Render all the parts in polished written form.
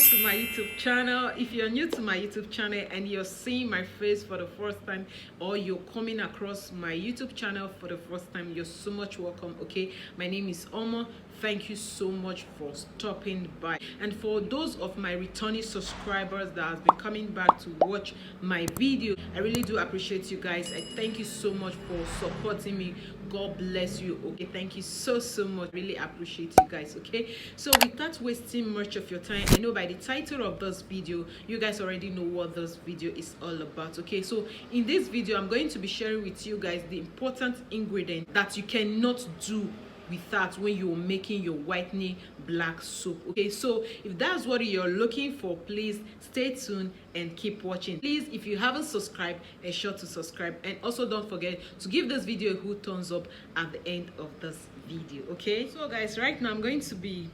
to my YouTube channel. If you're new to my YouTube channel and you're seeing my face for the first time, or you're coming across my YouTube channel for the first time, you're so much welcome. Okay, my name is Omons. Thank you so much for stopping by. And for those of my returning subscribers that has been coming back to watch my video, I really do appreciate you guys. I thank you so much for supporting me. God bless you. Okay, thank you so much. Really appreciate you guys. Okay, so without wasting much of your time, I know by the title of this video you guys already know what this video is all about. Okay, so in this video I'm going to be sharing with you guys the important ingredient that you cannot do without when you're making your whitening black soap. Okay, so if that's what you're looking for, please stay tuned and keep watching. Please, if you haven't subscribed, be sure to subscribe, and also don't forget to give this video a good thumbs up at the end of this video. Okay, so guys, right now I'm going to be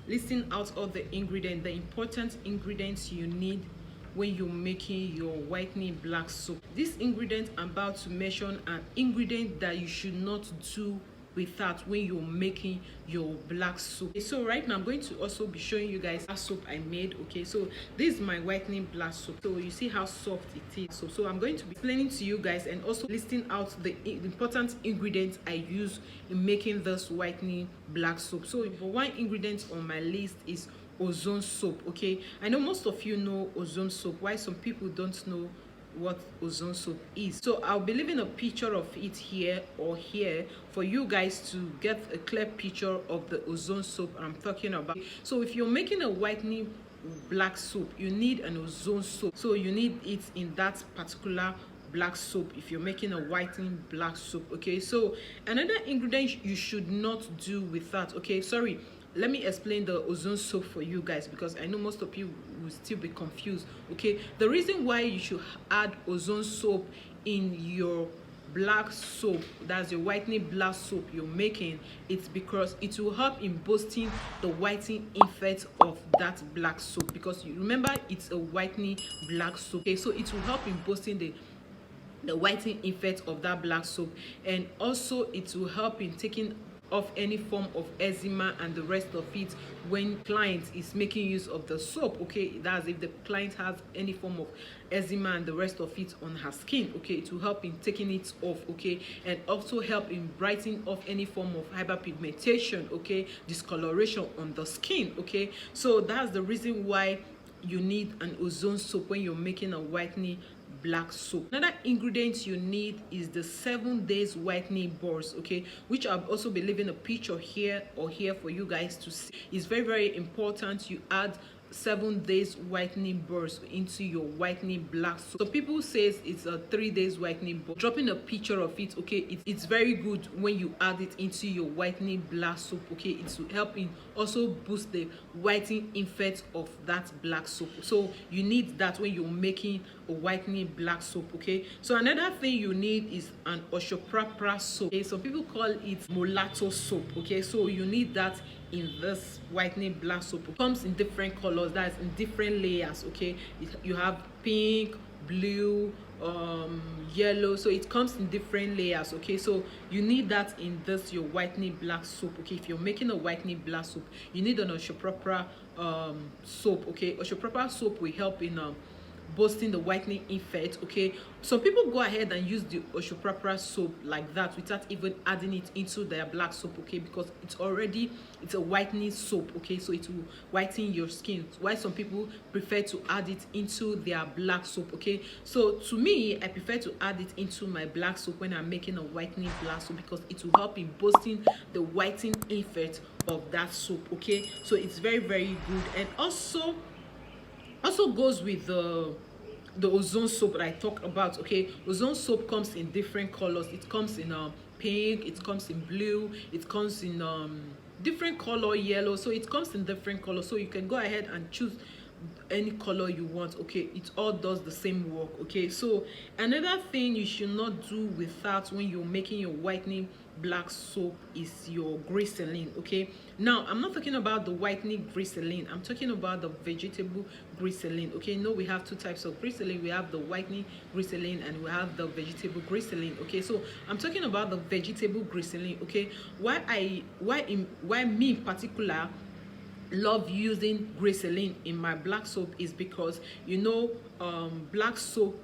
listing out all the ingredients, the important ingredients you need when you're making your whitening black soap. This ingredient I'm about to mention an ingredient that you should not do without when you're making your black soap. Okay, so right now I'm going to also be showing you guys what soap I made. Okay, so this is my whitening black soap. So you see how soft it is. So I'm going to be explaining to you guys and also listing out the important ingredients I use in making this whitening black soap. So for one ingredient on my list is Ozone Soap. Okay, I know most of you know Ozone Soap. Why some people don't know what Ozone Soap is. So I'll be leaving a picture of it here or here for you guys to get a clear picture of the Ozone Soap I'm talking about. So if you're making a whitening black soap, you need an Ozone Soap. So you need it in that particular black soap if you're making a whitening black soap. Okay, so another ingredient you should not do without, okay, sorry, let me explain the Ozone Soap for you guys, because I know most of you will still be confused. Okay, the reason why you should add Ozone Soap in your black soap, that's your whitening black soap you're making, it's because it will help in boosting the whitening effect of that black soap, because you remember it's a whitening black soap. Okay, so it will help in boosting the whitening effect of that black soap, and also it will help in taking of any form of eczema and the rest of it when client is making use of the soap. Okay, that's if the client has any form of eczema and the rest of it on her skin. Okay, it will help in taking it off. Okay, and also help in brightening off any form of hyperpigmentation, okay, discoloration on the skin. Okay, so that's the reason why you need an Ozone Soap when you're making a whitening black soap. Another ingredient you need is the 7 days whitening bars, okay, which I'll also be leaving a picture here or here for you guys to see. It's very important you add 7 days whitening bars into your whitening black soap. So people says it's a 3 days whitening bar. Dropping a picture of it, okay, it's very good when you add it into your whitening black soap. Okay, it will help in also boost the whitening effect of that black soap. So you need that when you're making a whitening black soap. Okay, so another thing you need is an Oshopra soap. Okay, so people call it mulatto soap. Okay, so you need that in this whitening black soap. It comes in different colors, that's in different layers. Okay, you have pink, blue, yellow, so it comes in different layers. Okay, so you need that in this your whitening black soap. Okay, if you're making a whitening black soap, you need an Oshopra soap. Okay, Oshopra soap will help in boosting the whitening effect. Okay, some people go ahead and use the Oshopra soap like that without even adding it into their black soap. Okay, because it's a whitening soap. Okay, so it will whiten your skin, why some people prefer to add it into their black soap. Okay, so to me, I prefer to add it into my black soap when I'm making a whitening black soap, because it will help in boosting the whitening effect of that soap. Okay, so it's very good, and also goes with the Ozone Soap that I talk about. Okay, Ozone Soap comes in different colors. It comes in pink, it comes in blue, it comes in different color, yellow. So it comes in different colors, so you can go ahead and choose any color you want. Okay, it all does the same work. Okay, so another thing you should not do without when you're making your whitening black soap is your glycerin. Okay, now I'm not talking about the whitening glycerin, I'm talking about the vegetable glycerin. Okay, no, we have two types of glycerin. We have the whitening glycerin and we have the vegetable glycerin. Okay, so I'm talking about the vegetable glycerin. Okay, why me in particular love using glycerin in my black soap is because, you know, black soap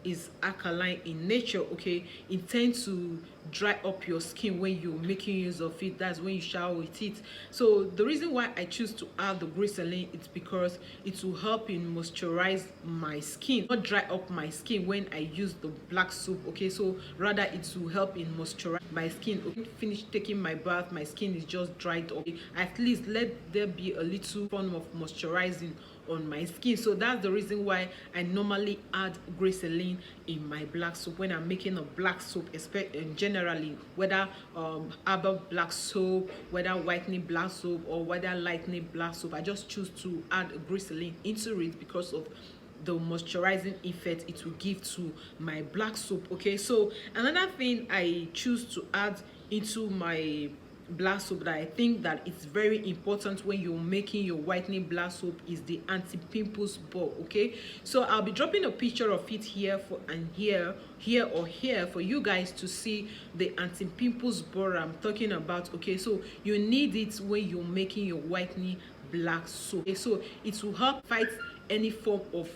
is alkaline in nature. Okay, it tends to dry up your skin when you're making use of it. That's when you shower with it. So the reason why I choose to add the glycerin is because it will help in moisturize my skin, not dry up my skin when I use the black soap. Okay, so rather it will help in moisturize my skin. Okay, finish taking my bath, my skin is just dried up. Okay, at least let there be a little form of moisturizing on my skin. So that's the reason why I normally add glycerin in my black soap when I'm making a black soap, especially generally, whether herbal black soap, whether whitening black soap, or whether lightening black soap. I just choose to add glycerin into it because of the moisturizing effect it will give to my black soap. Okay, so another thing I choose to add into my black soap that I think that it's very important when you're making your whitening black soap is the anti-pimples ball. Okay, so I'll be dropping a picture of it here here for you guys to see the anti-pimples ball I'm talking about. Okay, so you need it when you're making your whitening black soap. Okay, so it will help fight any form of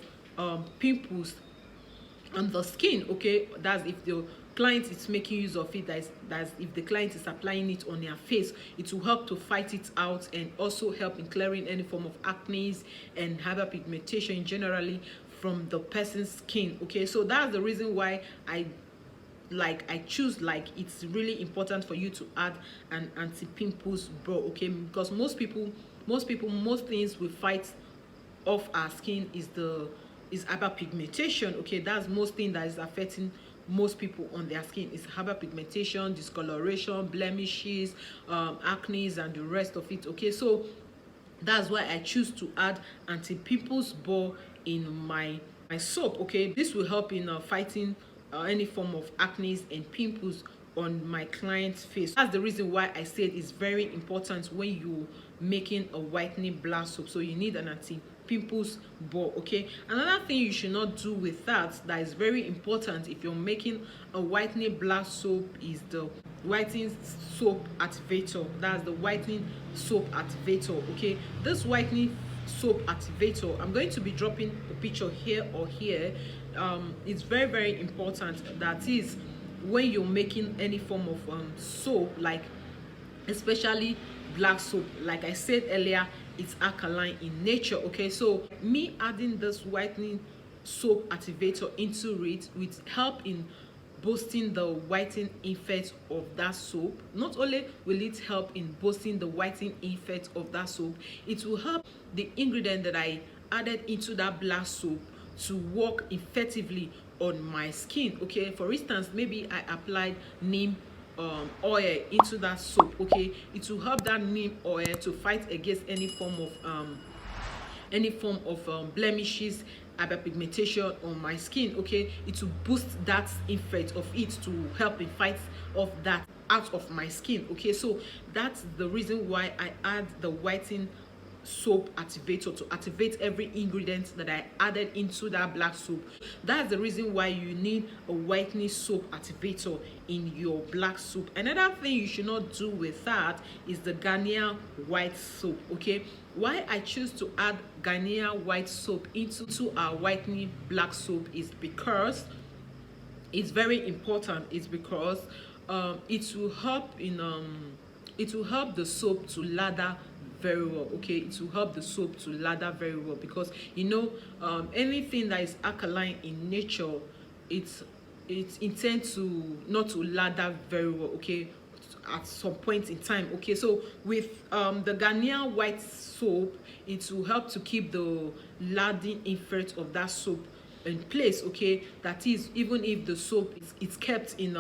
pimples on the skin. Okay, that's if the client is making use of it, that's if the client is applying it on their face, it will help to fight it out and also help in clearing any form of acne and hyperpigmentation generally from the person's skin. Okay, so that's the reason why I choose, it's really important for you to add an anti-pimples bro. Okay, because most things we fight off our skin is hyperpigmentation. Okay, that's most thing that is affecting most people on their skin is hyperpigmentation, discoloration, blemishes, acne, and the rest of it. Okay, so that's why I choose to add anti-pimples ball in my soap. Okay, this will help in fighting any form of acne and pimples on my client's face. That's the reason why I said it's very important when you making a whitening black soap. So you need an anti-pimples ball. Okay, another thing you should not do with that is very important if you're making a whitening black soap is the whitening soap activator. That's the whitening soap activator. Okay, this whitening soap activator, I'm going to be dropping a picture here or here. It's very important. That is when you're making any form of soap, like especially black soap, like I said earlier, it's alkaline in nature. Okay, so me adding this whitening soap activator into it will help in boosting the whitening effect of that soap. Not only will it help in boosting the whitening effect of that soap, it will help the ingredient that I added into that black soap to work effectively on my skin. Okay, for instance, maybe I applied neem oil into that soap. Okay, it will help that neem oil to fight against any form of blemishes, hyperpigmentation on my skin. Okay, it will boost that effect of it to help in fight of that out of my skin. Okay, so that's the reason why I add the whitening soap activator to activate every ingredient that I added into that black soap. That's the reason why you need a whitening soap activator in your black soap. Another thing you should not do with that is the Garnier white soap. Okay, why I choose to add Garnier white soap into our whitening black soap is because it's very important. It's because it will help the soap to lather very well. Okay, it will help the soap to lather very well because you know anything that is alkaline in nature, it's intends to not to lather very well. Okay, at some point in time. Okay, so with the Garnier white soap, it will help to keep the lathering effect of that soap in place. Okay, that is, even if the soap is kept in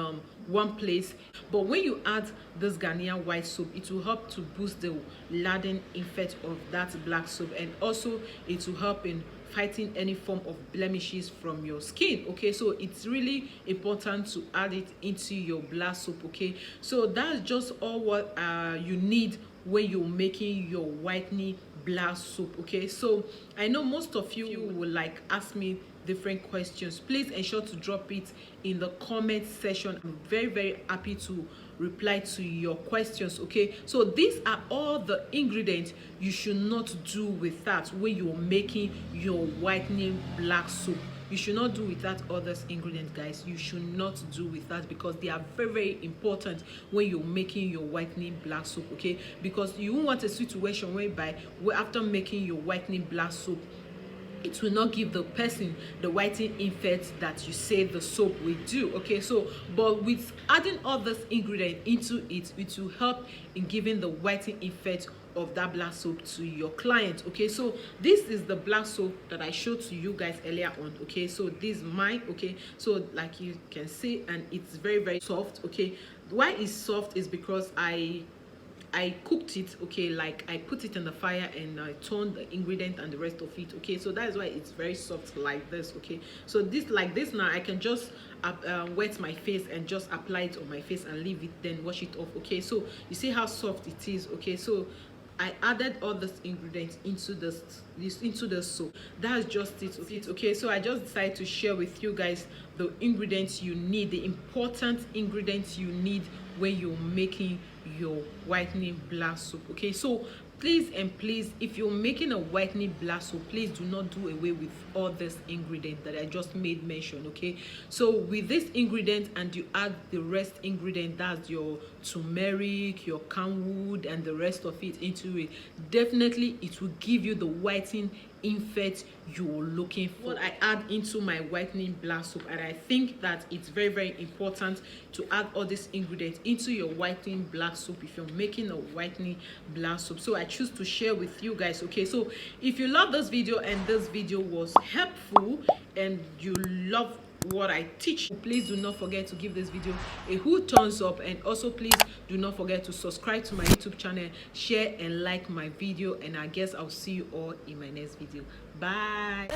one place, but when you add this Garnier white soap, it will help to boost the lathering effect of that black soap, and also it will help in fighting any form of blemishes from your skin. Okay, so it's really important to add it into your black soap. Okay, so that's just all what you need when you're making your whitening black soap. Okay, so I know most of you will ask me different questions. Please ensure to drop it in the comment section. I'm very happy to reply to your questions. Okay, so these are all the ingredients you should not do without when you're making your whitening black soap. You should not do without other ingredients, guys. You should not do without, because they are very, very important when you're making your whitening black soap. Okay, because you won't want a situation whereby after making your whitening black soap, it will not give the person the whitening effect that you say the soap will do. Okay, so but with adding all this ingredient into it, it will help in giving the whitening effect of that black soap to your client. Okay, so this is the black soap that I showed to you guys earlier on. Okay, so this is mine. Okay, so like you can see, and it's very, very soft. Okay, why it's soft is because I cooked it. Okay, like I put it in the fire and I turned the ingredient and the rest of it. Okay, so that is why it's very soft like this. Okay, so this, like this, now I can just wet my face and just apply it on my face and leave it, then wash it off. Okay, so you see how soft it is. Okay, so I added all this ingredients into the soap. That's just it. Okay, so I just decided to share with you guys the ingredients you need, the important ingredients you need when you're making your whitening black soap. Okay, so please and please, if you're making a whitening black soap, please do not do away with all this ingredient that I just made mention. Okay, so with this ingredient and you add the rest ingredient, that's your turmeric, your camwood, and the rest of it into it, definitely it will give you the whitening effect you're looking for. What I add into my whitening black soap, and I think that it's very, very important to add all these ingredients into your whitening black soap if you're making a whitening black soap. So I choose to share with you guys. Okay, so if you love this video and this video was helpful and you love what I teach, please do not forget to give this video a huge thumbs up, and also please do not forget to subscribe to my YouTube channel, share and like my video, and I guess I'll see you all in my next video. Bye.